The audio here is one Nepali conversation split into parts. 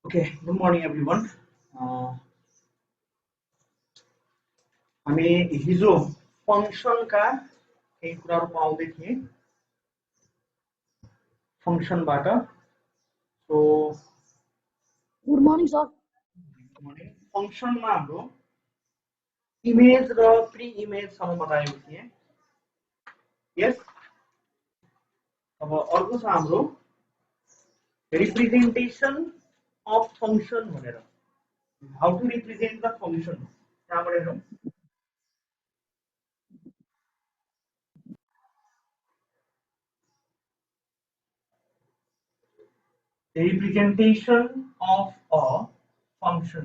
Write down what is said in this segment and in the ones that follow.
Okay, good morning everyone. हामी हिजो फंक्शनका केही कुराहरू पाउँदै थिए फंक्शनबाट। So good morning sir. फंक्शनमा हाम्रो इमेज र प्री इमेज सम्म बताएको थिए। यस, अब अर्को छ हाम्रो रिप्रेजेन्टेसन अफ फंक्शन भनेर। How to represent the function, त्यहाँबाट हेरौँ। Representation of a function.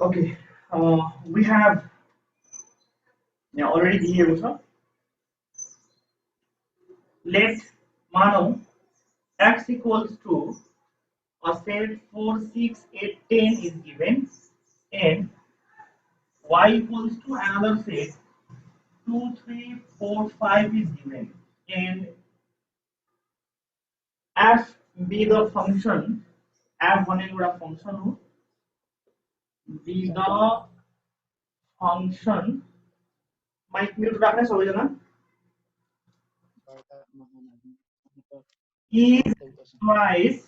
Okay, we have already दिएको छ। Let मानौ x equals to a set 4, 6, 8, 10 is given and y equals to another set 2, 3, 4, 5 is given and f be the function, f भनेको एउटा फंक्शन हो, be the function, mic mute राख्ने सबैजना, is twice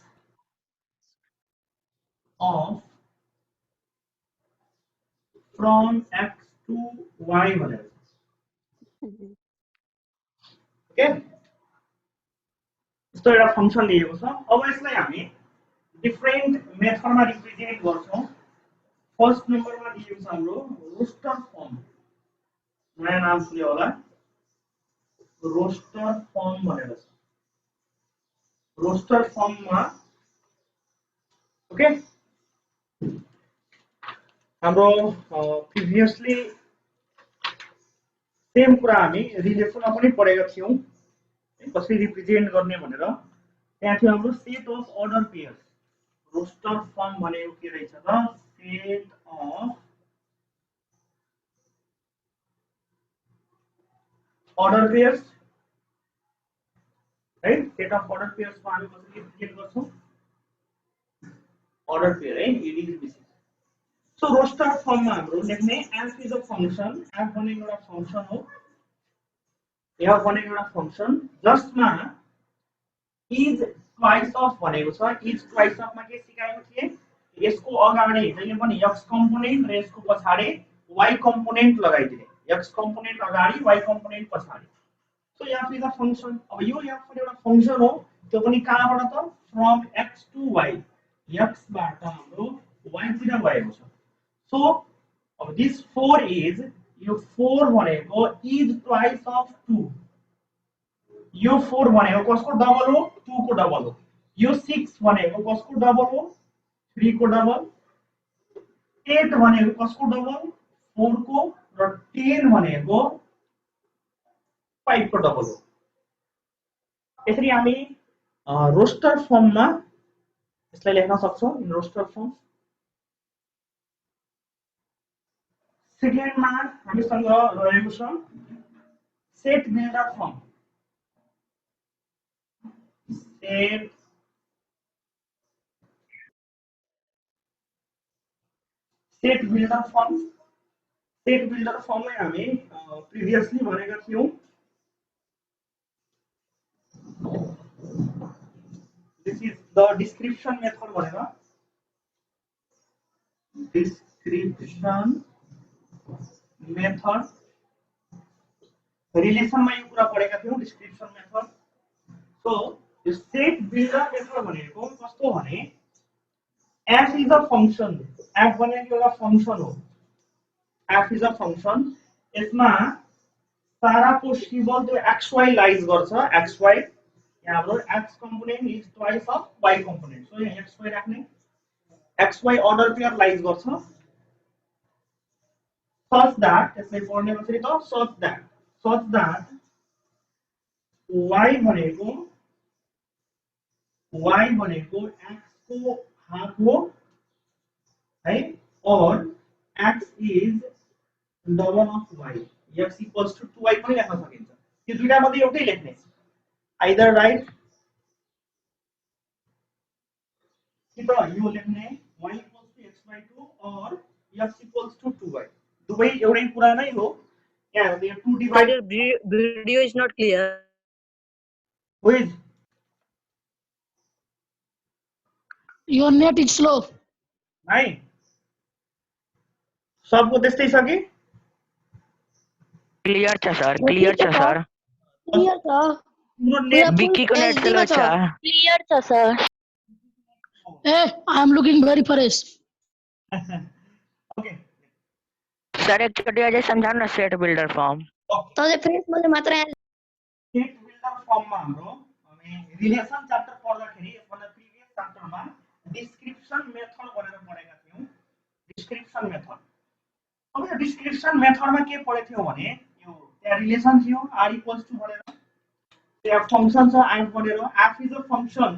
of from x to y भनेर। ओके, यस्तो एउटा फंक्शन लिएको छ। अब यसलाई हामी डिफरेन्ट मेथडमा रिप्रेजेन्ट गर्छौं। फर्स्ट नम्बरमा दिएको छ हाम्रो रोस्टर फर्म, नयाँ नाम सुन्यो होला, रोस्टर फर्म भनेर छ। रोस्टर फर्ममा ओके, हाम्रो प्रिभियसली सेम कुरा हामी रिलेसनमा पनि पढेका थियौं, कसरी रिप्रेजेन्ट गर्ने भनेर। त्यहाँ थियो हाम्रो set of order pairs. Roster form भनेको के रहेछ त? Set of order pairs, right? Set of order pairs को हामी कसरी रिप्रेजेन्ट गर्छौं? अर्डर पेयर है, एडी इज बेसिस। सो रोस्टर फर्ममा हाम्रो लेख्ने f is a function, f भनेको एउटा फंक्शन हो, f भनेको एउटा फंक्शन जसमा इज ट्वाइस अफ भनेको छ। इज ट्वाइस अफ मा के सिकाएको थिए? यसको अगाडि जहिले पनि x कम्पोनेन्ट र यसको पछाडी y कम्पोनेन्ट लगाइदिने। x कम्पोनेन्ट अगाडि y कम्पोनेन्ट पछाडी। So f is a function. अब यो f पनि एउटा फंक्शन हो, त्यो पनि कहाँबाट त? From x to y, x बाट हाम्रो y तिर गएको छ। सो अब दिस 4 इज, यो 4 भनेको इज ट्वाइस अफ 2। यो 4 भनेको कसको डबल हो? 2 को डबल हो। यो 6 भनेको कसको डबल हो? 3 को डबल। 8 भनेको कसको डबल? 4 को, र 10 भनेको 5 को डबल हो। यसरी हामी रोस्टर फर्ममा यसलाई लेख्न सक्छौं, इन रोस्टर फर्म। सेकेन्डमा हामीसँग रहेको छ set builder form. Set builder form. Set builder फर्मलाई हामी प्रिभियसली भनेका थियौं। This is the description method भनेर। डिस्क्रिप्सन मेथड, रिलेसनमा यो कुरा पढेका थियौं, डिस्क्रिप्सन मेथड। सो यो सेट बिल्डर मेथड भनेको कस्तो भने f is a function, f भनेको एउटा फंक्शन हो, f इज अ फंक्शन। यसमा सारा पोसिबल त्यो xy लाइज गर्छ, xy। यहाँ हाम्रो x component is twice of y component, so यहाँ xy राख्ने, xy अर्डर पेयर लाइज गर्छ। such that, यसलाई पढ्ने कसरी त? such that y भनेको x को हाफ हो है, और x is double of y, x equals to 2y पनि लेख्न सकिन्छ। यो दुईटा मध्ये एउटै लेख्ने, आइदर राइट कि त यो लेख्ने y = x/2 और x = 2y दुवै एउटै कुरा नै हो यहाँ हामीले 2 Sir, divide your video is not clear. with Your net is slow. है सबको त्यस्तै छ कि Clear cha sir, clear cha sir. Clear sir. तिम्रो We net are full Vicky ko net HD slow ma cha. Clear sir. Hey, I am looking very fresh. Okay Sir, actually अझै समझाउन न set builder form. तँले फ्रेस मैले मात्र यहाँ सेट बिल्डर फर्ममा हाम्रो हामी रिलेसन च्याप्टर पढ्दाखेरि यसभन्दा प्रिभियस च्याप्टरमा डिस्क्रिप्सन मेथड भनेर पढेका थियौं डिस्क्रिप्सन मेथड अब यो डिस्क्रिप्सन मेथडमा के पढेको थियौ भने यो त्यहाँ रिलेसन थियो r = भनेर त्यहाँ फंक्सन छ f भनेर f is a function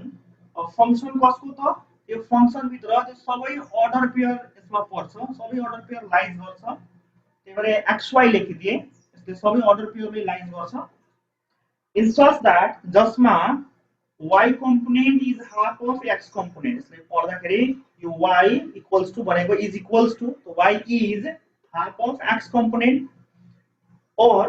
function कसको त यो फंक्सन भित्र त्यो सबै अर्डर पेयर यसमा पर्छ सबै अर्डर पेयर लाइज गर्छ त्यही भएर xy लेखिदिए यसले सबै अर्डर पेयरले लाइज गर्छ in such that जसमा y component is half of x component यसले पढ्दाखेरि यो y = भनेको is equals to so y is half of x component or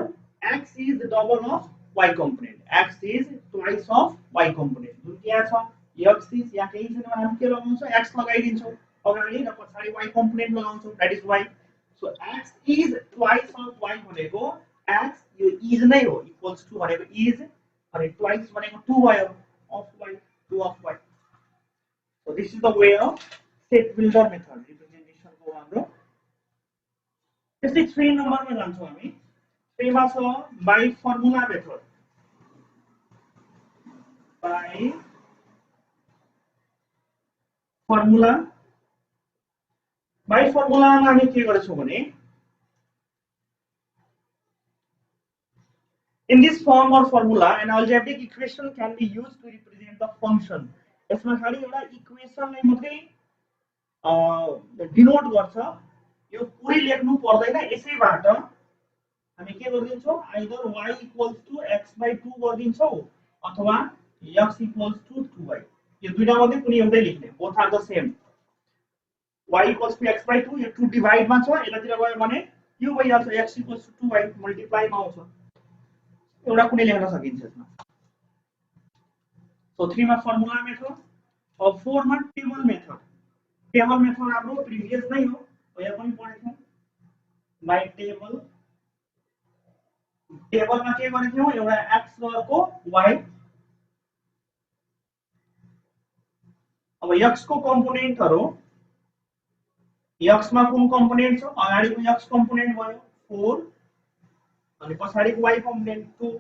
x is the double of y component x is twice of y component जुन के छ x is यहाँ केही छैन भने हामी के लगाउँछौं x लगाइदिन्छौं अगाडि र पछाडी y component लगाउँछौं that is y so x is twice of y भनेको x यो is नै हो equals to भनेको is अनि twice भनेको 2y of y 2 of y so this is the way of set builder method representation को हाम्रो त्यसै 3 नम्बरमा जान्छौं हामी 3 मा छ by formula method by formula मा हामी के गर्छौं भने in this form or formula an algebraic equation can be used to represent the function यसमा खाली एउटा इक्वेसनलाई मात्रै डिनोट गर्छ यो पुरै लेख्नु पर्दैन यसैबाट हामी के गर्दिन्छौं आइदर y = x/2 गर्दिन्छौं अथवा x = 2y यो दुईटा मध्ये कुनै एउटै लेख्ने both are the same y = x/2 यो 2 डिवाइड मा छ यतातिर गयो भने यो भइहाल्छ x = 2y मल्टिप्लाई मा आउँछ एउटा कुनै लेख्न सकिन्छ यसमा सो 3 मा फर्मुला मेथड अब 4 मा टेबल मेथड हाम्रो प्रिभियस नै हो यहाँ पनि पढेको छौं बाइ टेबलमा के गरेको थियौ एउटा x र अर्को y अब x को कम्पोनेन्टहरु x मा कुन कम्पोनेन्ट छ अगाडिको x कम्पोनेन्ट भयो 4 अनि पछाडीको y कम्पोनेन्ट 2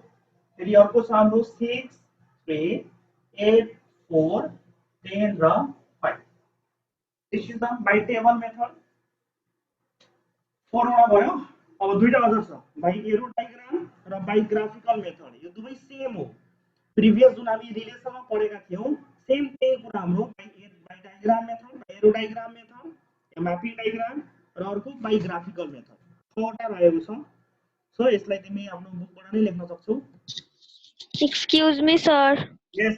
फेरि अर्को छ हाम्रो 6 3 8 4 10 र 5 this is the by table method 4 वटा भयो अब दुईटा अझ छ बाइ एरो डायग्राम र बाइ ग्राफिकल मेथड यो दुवै सेम हो प्रिभियस जुन हामी रिलेसनमा पढेका थियौ सेम त्यही कुरा हाम्रो by diagram method by arrow diagram method mapping diagram र अर्को बाइ ग्राफिकल मेथड 6 वटा रहेको छ सो यसलाई तिमी आफ्नो बुकबाट नै लेख्न सक्छौ Excuse me, sir. Yes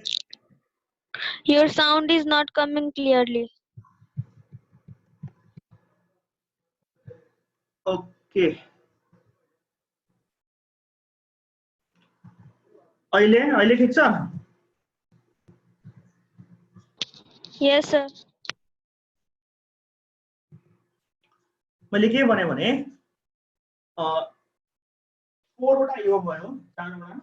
Your sound is not coming clearly. Okay अहिले ठीक छ Yes, sir. मैले के भने 4 वटा यो भयो 4 वटा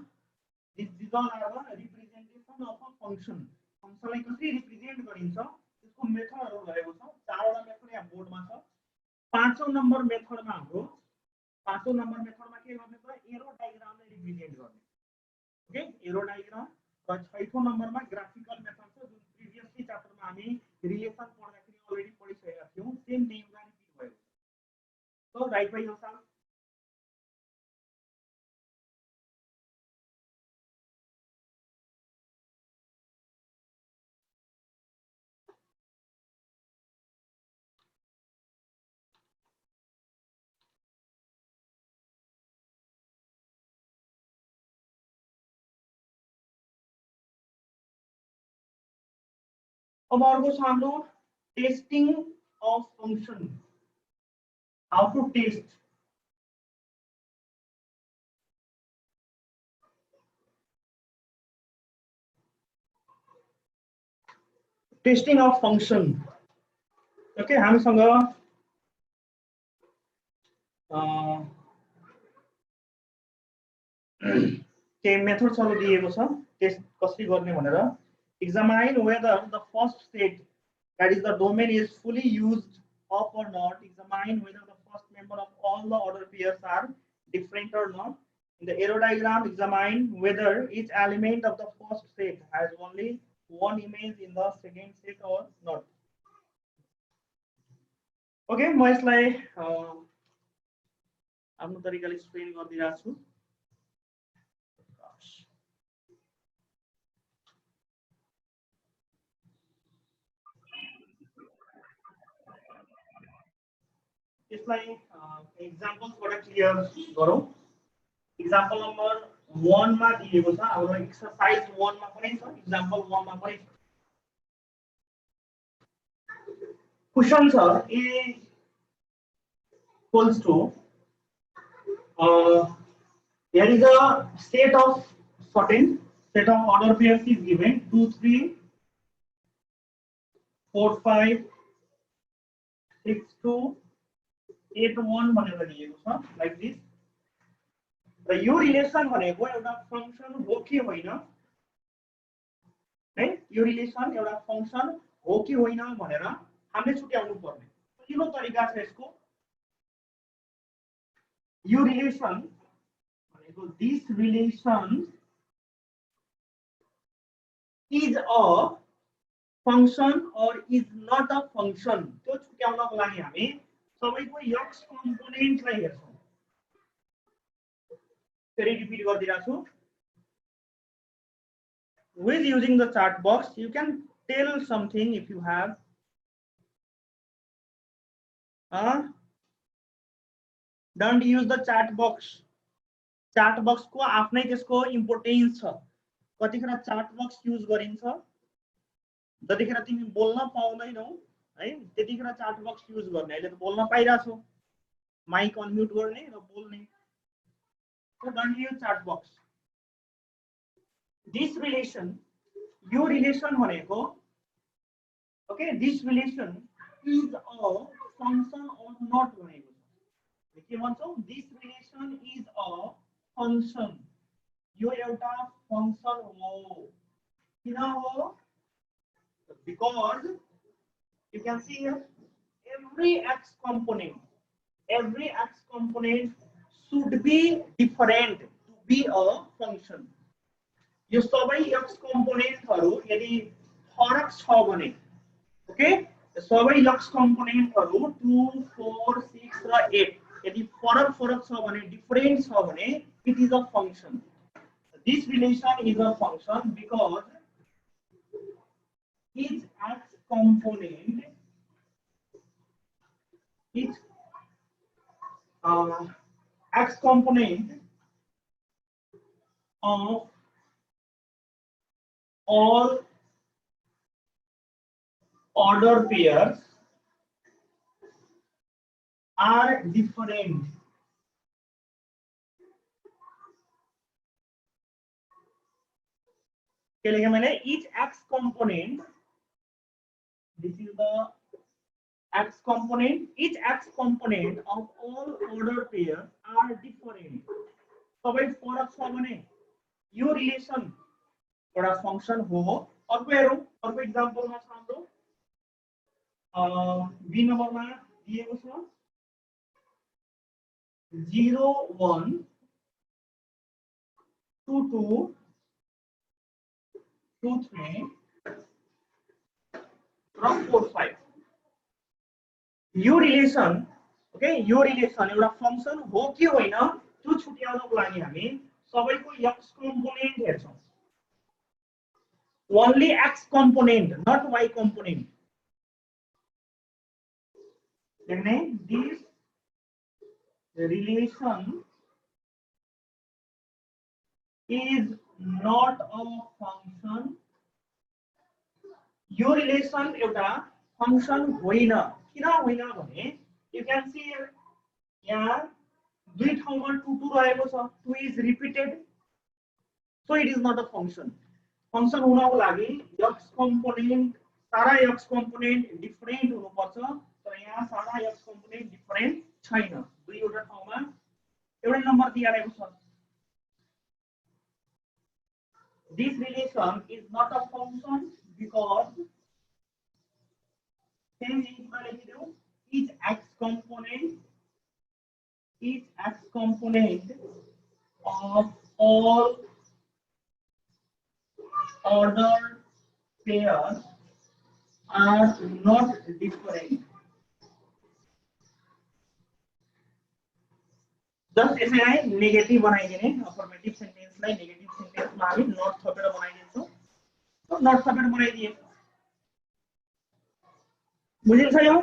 these all are the representation of a function फंक्शनलाई कसरी रिप्रेजेन्ट गरिन्छ त्यसको मेथडहरु रहेको छ 4 वटा मेथड यहाँ बोर्डमा छ पाँचौं नम्बर मेथडमा हाम्रो पाँचौं नम्बर मेथडमा के गर्ने त एरो डायग्रामलाई रिप्रेजेन्ट गर्ने ओके एरो डायग्राम र छैठौं नम्बरमा ग्राफिकल मेथड छ जुन प्रिभियसली च्याप्टरमा हामी रिलेसन पढ्दाखेरि अलरेडी पढिसकेका थियौं सेम त्यही कुरा रिपिट भयो सो राइट बाइ योरसेल्फ अब अर्को छ हाम्रो testing of function, how to test. Testing of function, okay, हामीसँग के मेथड सब दिएको छ टेस्ट कसरी गर्ने भनेर। examine whether the first set, that is the domain, is fully used up or not. Examine whether the first member of all the order pairs are different or not. In the arrow diagram, examine whether each element of the first set has only one image in the second set or not. Okay, म यसलाई आफ्नो तरिकाले एक्सप्लेन गरिदिरहेको छु। यसलाई एक्जाम्पल्सबाट क्लियर गरौँ। एक्जाम्पल नम्बर 1 मा दिएको छ, हाम्रो एक्सरसाइज 1 मा पनि छ, एक्जाम्पल 1 मा पनि छ। क्वेशन छ a equals to there is a set of certain set of order pairs is given 2 3 4 5 6 2 8 1 भनेर दिएको छ, लाइक दिस। र यो रिलेसन भनेको एउटा फंक्सन हो कि होइन है, यो रिलेसन एउटा फंक्सन हो कि होइन भनेर हामीले छुट्याउनु पर्ने पहिलो तरिका छ यसको। यो रिलेसन भनेको this relation is a function और इज नट अ फंक्शन, त्यो छुट्याउनको लागि हामी सबैको x कम्पोनेन्टलाई हेर्छौं। फेरि repeat गरिदिरहेछु। With using the chat box, you can tell something if you have. Don't use the chat box. Chat box को आफ्नै त्यसको इम्पोर्टेन्स छ। कतिखेर chat box युज गरिन्छ, जतिखेर तिमी बोल्न पाउँदैनौ है त्यतिखेर chat box युज गर्ने। अहिले त बोल्न पाइराछौ, माइक अनम्युट गर्ने र बोल्ने। So don't use chat box. This relation, यो relation भनेको, okay, this relation is a function or not भनेको छ। के भन्छौ? This relation is a function. यो एउटा फंक्शन हो। किन हो? Because you can see here every x component should be different to be a function. यो सबै x कम्पोनेन्टहरु यदि फरक छ भने, ओके, सबै x कम्पोनेन्टहरु 2 4 6 र 8 यदि फरक छ भने, डिफरेंट छ भने, it is a function. This relation is a function because each x component x component of all order pairs are different. Each x component, this is the x component, each x component of all order pairs are different. सबै फरक छ भने यो रिलेसन एउटा फंक्शन हो। अर्को हेरौं, अर्को एक्जाम्पलमा छ हाम्रो बी नम्बरमा दिएको छ 0 1 2 2 2 3 र 4 5। यो रिलेसन, ओके, यो रिलेसन एउटा फंक्शन हो कि होइन त्यो छुट्याउनको लागि हामी सबैको x कम्पोनेन्ट हेर्छौं। Only x component, not y component. This relation is not a function यो रिलेसन एउटा फंक्शन होइन किन होइन भने यु क्यान सी यहाँ दुई ठाउँमा 2 2 रहेको छ 2 is repeated so it is not a function function हुनको लागि x कम्पोनेन्ट सारा x कम्पोनेन्ट डिफरेन्ट हुनुपर्छ तर यहाँ सारा x कम्पोनेन्ट डिफरेन्ट छैन दुईवटा ठाउँमा एउटै नम्बर दिइरहेको छ this relation is not a function because same each x component of all ordered pairs are not different. Just यसलाई नेगेटिभ बनाइदिने अफर्मेटिभ सेन्टेन्सलाई नेगेटिभ सेन्टेन्समा हामी नट थपेर बनाइदिन्छौँ तो नट थपेर बनाइदिए बुझिन्छ यो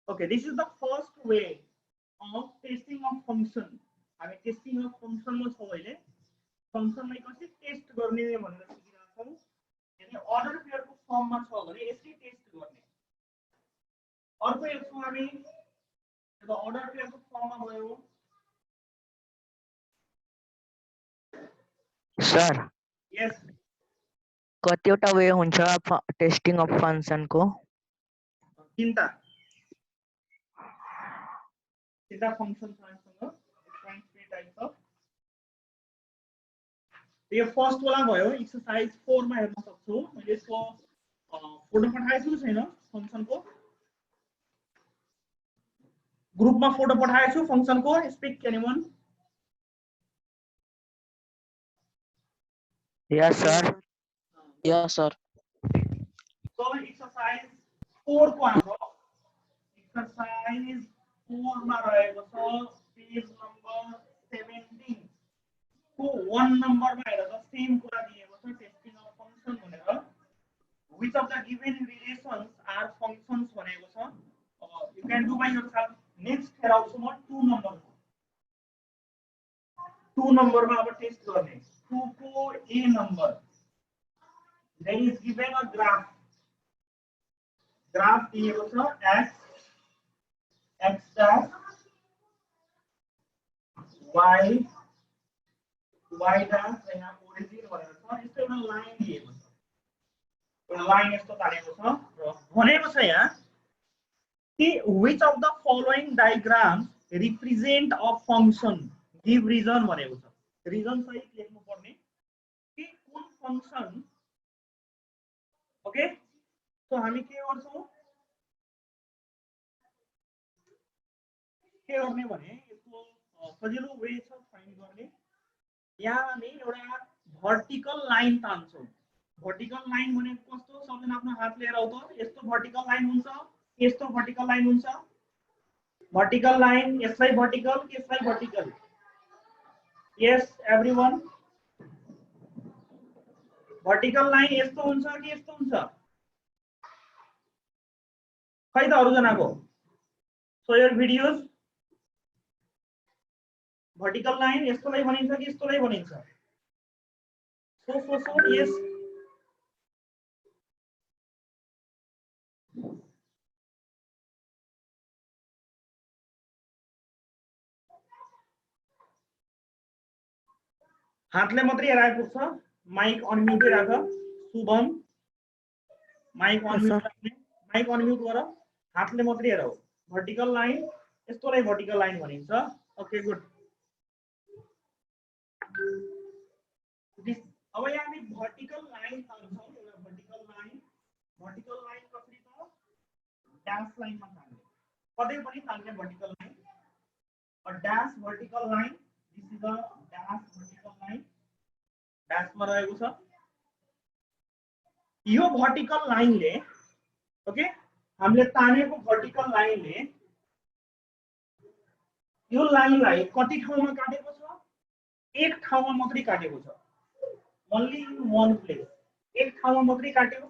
okay this is the first way of testing of function हामी टेस्टिङ अफ फंक्शनमा छौं अहिले फंक्शनलाई कसरी टेस्ट गर्ने भनेर सिकिरहेको छौं यदि अर्डर पेयरको फर्ममा छ भने यसरी टेस्ट गर्ने अर्को हेर्छौं हामी जब अर्डर पेयरको फर्ममा गयो सर यस कतिवटा वे हुन्छ टेस्टिङ अफ फंक्शनको तीनटा फंक्शन छ हामीसँग डिफरेंट टाइप्स अफ यो फर्स्ट वाला भयो एक्सरसाइज 4 मा हेर्न सक्छौ मैले यसको फोटो पठाएको छु छैन फंक्शनको ग्रुपमा फोटो पठाएको छु फंक्शनको स्पिक एनीवन यस सर so exercise 4 को हाम्रो exercise 4 मा रहेको छ पेज नम्बर 17 को 1 नम्बर मा हेर त सेम कुरा दिएको छ टेस्टिङ अफ फंक्शन भनेर which of the given relations are functions भनेको छ you can do by yourself next हेर आउँछु म 2 नम्बर 2 नम्बर मा अब टेस्ट गर्ने 2 को a number there is given a graph दिएको छ x dash y dash यहाँ ओरिजिन भनेर छ यस्तो एउटा लाइन दिएको छ एउटा लाइन यस्तो तानेको छ र भनेको छ यहाँ कि which of the following diagrams represent a function give reason भनेको छ रिजन सहित लेख्नु पर्ने कि कुन फंक्शन ओके सो हामी के गर्छौं के गर्ने भने यसको सजिलो वे छ फाइन्ड गर्ने यहाँ हामी एउटा भर्टिकल लाइन तान्छौं भर्टिकल लाइन भनेको कस्तो सबैजना आफ्नो हात लिएर आउ त यस्तो भर्टिकल लाइन हुन्छ यस्तो भर्टिकल लाइन हुन्छ भर्टिकल लाइन यसलाई भर्टिकल यसलाई भर्टिकल यस एभ्रीवन भर्टिकल लाइन यस्तो हुन्छ कि यस्तो हुन्छ खै त अरु जनाको so your videos vertical line यस्तोलाई भनिन्छ कि यस्तोलाई भनिन्छ सो यस हातले मात्रै हेराएको छ माइक अनम्युट राख शुभम माइक अनम्युट गर हातले मात्रै हेराऊ भर्टिकल लाइन यस्तोलाई भर्टिकल लाइन भनिन्छ ओके गुड अब यहाँ हामी भर्टिकल लाइन तान्छौं एउटा भर्टिकल लाइन कसरी त ड्याश लाइनमा तान्ने कतै पनि तान्ने vertical line a dash vertical line this is a dash vertical line ड्याशमा रहेको छ यो भर्टिकल लाइनले ओके हामीले तानेको भर्टिकल लाइनले यो लाइनलाई कति ठाउँमा काटेको छ एक ठाउँमा मात्रै काटेको छ only in one place एक ठाउँमा मात्रै काट्यो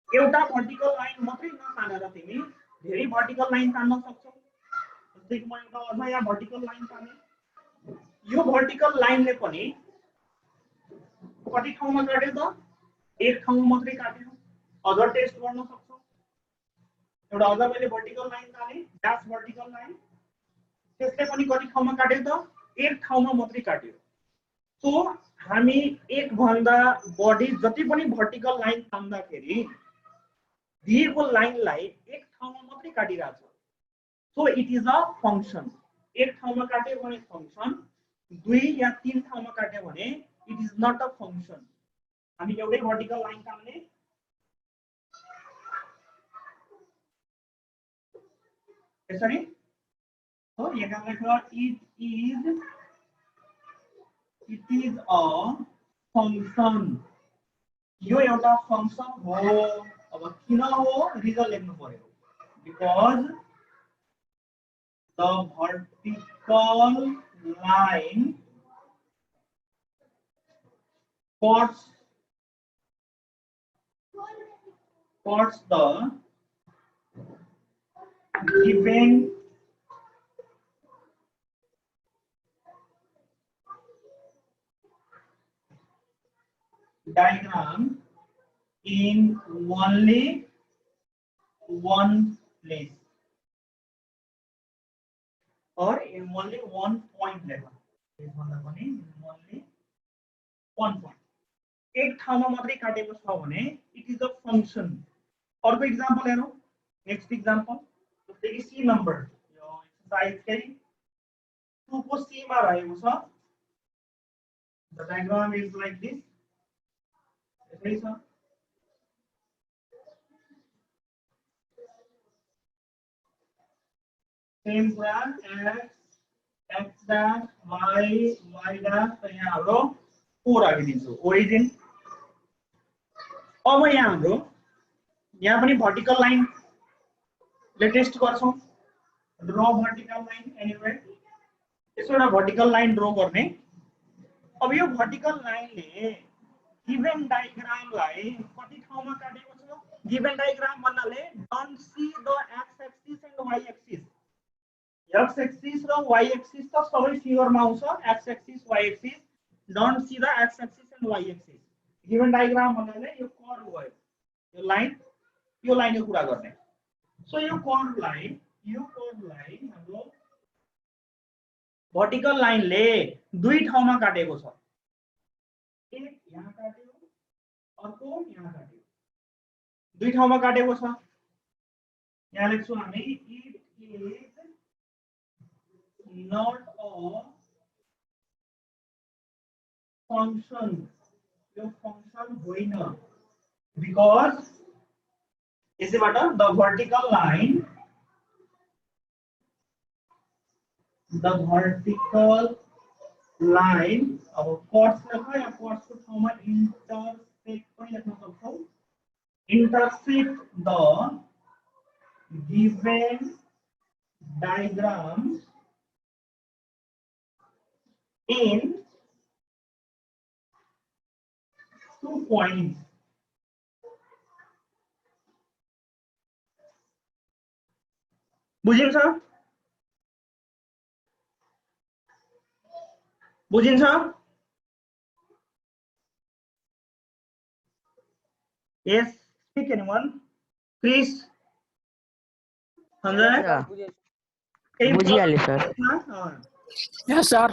एउटा भर्टिकल लाइन मात्रै नतानेर तिमी धेरै भर्टिकल लाइन तान्न सक्छौँ। जस्तै कि म एउटा अझ यहाँ भर्टिकल लाइन ताने, यो भर्टिकल लाइनले पनि कति ठाउँमा काट्यो त? एक ठाउँमा मात्रै काट्यो। अझ टेस्ट गर्न सक्छौँ। एउटा अझ मैले भर्टिकल लाइन ताने, ड्यास भर्टिकल लाइन, त्यसले पनि कति ठाउँमा काट्यो त? एक ठाउँमा मात्रै काट्यो। सो हामी एक भन्दा बढी जति पनि भर्टिकल लाइन तान्दाखेरि दिएको लाइनलाई एक ठाउँमा मात्रै काटिरहेछ। So it is a function. एक ठाउँमा काट्यो भने फंक्शन, दुई या तीन ठाउँमा काट्यो भने it is not a function. हामी एउटै भर्टिकल लाइन तान्ने, यसरी हो, यहाँ लेख्नु इट इज अ फंक्शन। यो एउटा फंक्शन हो। अब किन हो रिजन लेख्नु पर्यो, because the vertical line cuts the given diagram in only one place or in only one point level. Only one point. एक ठाउँमा मात्रै काटेको छ भने इट इज अ फंक्शन। अर्को एक्जाम्पल हेरौँ, नेक्स्ट एक्जाम्पल जस्तै कि सी नम्बर, यो एक्सरसाइज चाहिँ 2 को सी मा रहेको छ। The diagram is like this, यसै छ। सेम कुरा x dash y dash, त यहाँ हाम्रो 4 राखिदिन्छु ओरिजिन। अब यहाँ हाम्रो यहाँ पनि भर्टिकल लाइन ले टेस्ट गर्छौं। ड्र भर्टिकल लाइन एनीवेयर, यसो एउटा भर्टिकल लाइन ड्र गर्ने। अब यो भर्टिकल लाइनले गिवन डायग्रामलाई कति ठाउँमा काटेको छ? गिवन डायग्राम भन्नाले don't see the X axis and Y axis. X axis र वाई एक्सिस त सबै फिगरमा आउँछ, X axis Y axis. Don't see the X axis and Y axis. Given diagram भन्नाले यो कर्व भयो, यो लाइनको कुरा गर्ने। सो यो कर्वलाई हाम्रो भर्टिकल लाइनले दुई ठाउँमा काटेको छ। एक यहाँ काट्यो, अर्को यहाँ काट्यो, दुई ठाउँमा काटेको छ। यहाँ लेख्छौँ हामी it is not a function. यो फंक्शन होइन, बिकज यसैबाट द भर्टिकल लाइन अब कट्स लेख्छ, या कट्सको ठाउँमा इन्टरसेक्ट पनि लेख्न सक्छौं। Intersect the given diagram in 2 points। बुझिन्छ? बुझिन्छ? Yes, speak anyone? Chris? Sanjay? बुझिहाले सर। Yes, sir.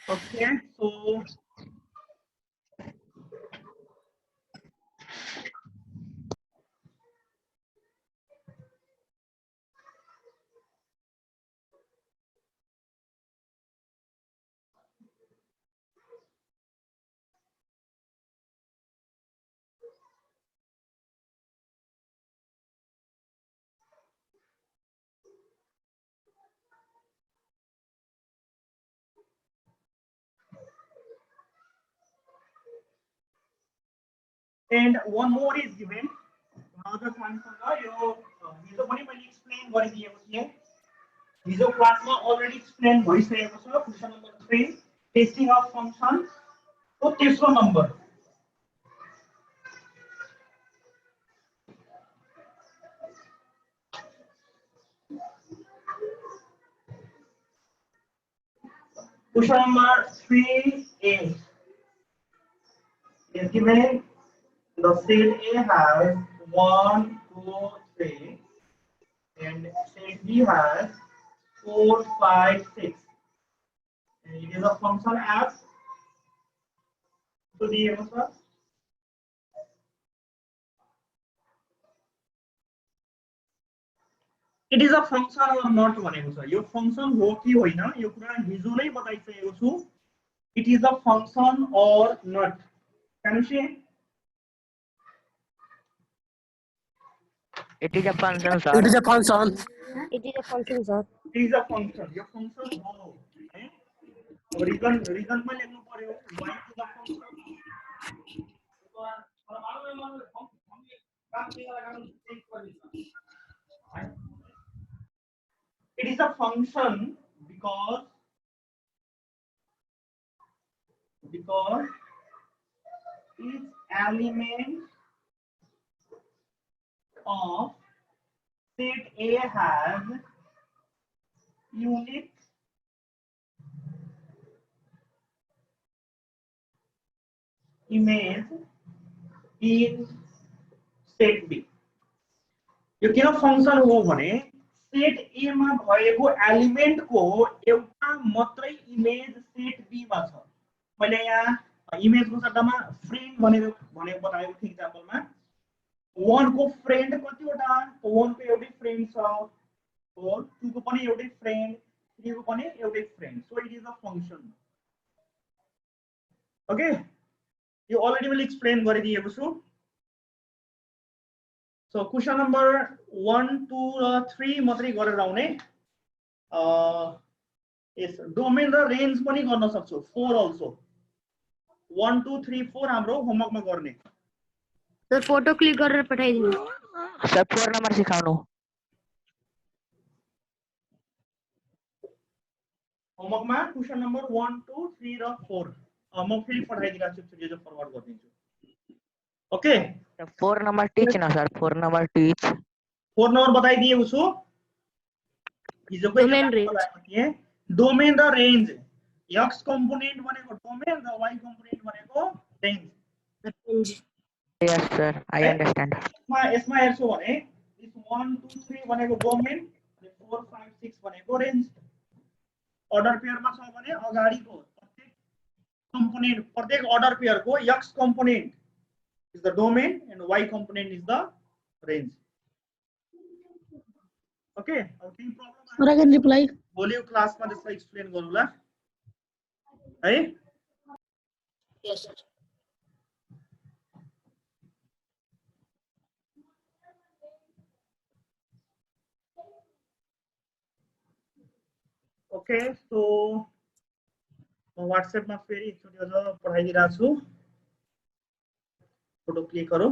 Okay, so and one more is given. Another function यो हिजो पनि मैले एक्सप्लेन गरिदिएको थिएँ। हिजो क्लासमा अलरेडी एक्सप्लेन भइसकेको छ। Question number 3 testing of function को तेस्रो number. Question number 3A is given. The set A has 1, 2, 3, and set B has 4, 5, 6. And it is a function f to the answer. It is a function or not भनेको छ यो function हो कि होइन यो कुरा हिजो नै बताइसकेको छु it is a function or not can you say It is a function, sir. It is a function. It is a function, sir. it is a function यो function हो है reason मा लेख्नु पर्यो why it is a function it is a function because each element of set A has unique image in set B. यो किन फंक्शन हो भने सेट A मा भएको एलिमेन्ट को एउटा मात्रै इमेज सेट B मा छ मैले यहाँ इमेज को सट्टामा फ्रेन्ड भनेको बताएको थिएँ एक्जाम्पलमा 1 को फ्रेन्ड कतिवटा 1 को एउटै फ्रेन्ड छ 2 को पनि एउटै फ्रेन्ड 3 को पनि एउटै friend so it is a function okay यो अलरेडी मैले एक्सप्लेन गरिदिएको छु सो क्वेशन नम्बर 1 2 र 3 मात्रै गरेर आउने यस डोमेन र रेन्ज पनि गर्न सक्छौ 4 अल्सो 1 2 3 4 हाम्रो होमवर्कमा गर्ने सर फोटो क्लिक गरेर पठाइदिनु Sir, 4 number सिकाउनु होमवर्कमा क्वेशन नम्बर 1 2 3 र 4 म फेरि पठाइदिरहेको छु जो फरवर्ड गरिदिन्छु ओके 4 number teach ना sir, 4 number teach. 4 नम्बर बताइदिएको छु हिजोको Domain range. बताएको डोमेन र रेन्ज x कम्पोनेन्ट भनेको डोमेन र y कम्पोनेन्ट भनेको range Yes sir, I understand. यसमा हेर्छौ भने 1 2 3 भनेको डोमेन अनि 4 5 6 भनेको रेन्ज अर्डर पेयरमा छ भने अगाडिको प्रत्येक अर्डर पेयरको x component is the domain and y component is the range okay any problem Or I can reply. भोलि क्लासमा त्यसलाई एक्सप्लेन गरौँला है Yes, sir. ओके सो म व्हाट्सएप मा फेरि एकचोटि अझ पठाइदिरहेको छु फोटो क्लिक गरौँ